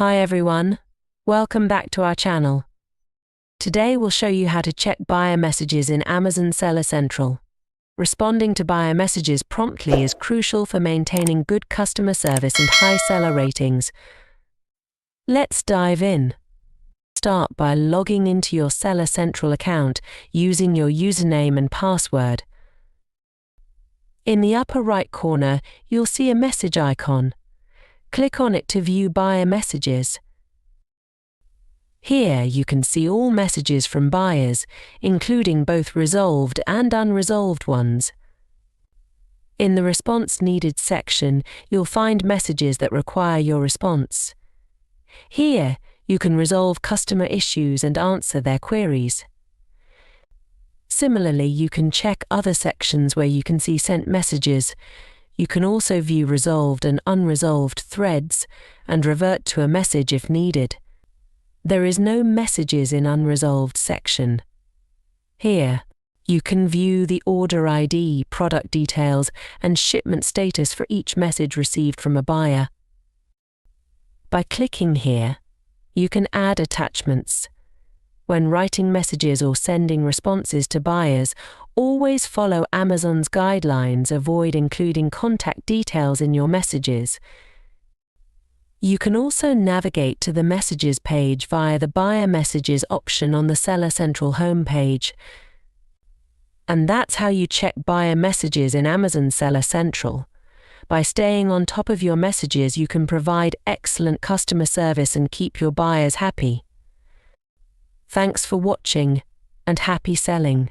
Hi everyone, welcome back to our channel. Today we'll show you how to check buyer messages in Amazon Seller Central. Responding to buyer messages promptly is crucial for maintaining good customer service and high seller ratings. Let's dive in. Start by logging into your Seller Central account using your username and password. In the upper right corner, you'll see a message icon. Click on it to view buyer messages. Here you can see all messages from buyers, including both resolved and unresolved ones. In the Response Needed section, you'll find messages that require your response. Here, you can resolve customer issues and answer their queries. Similarly, you can check other sections where you can see sent messages. You can also view resolved and unresolved threads and revert to a message if needed. There is no Messages in Unresolved section. Here, you can view the order ID, product details, and shipment status for each message received from a buyer. By clicking here, you can add attachments. When writing messages or sending responses to buyers, always follow Amazon's guidelines. Avoid including contact details in your messages. You can also navigate to the Messages page via the Buyer Messages option on the Seller Central homepage. And that's how you check buyer messages in Amazon Seller Central. By staying on top of your messages, you can provide excellent customer service and keep your buyers happy. Thanks for watching, and happy selling.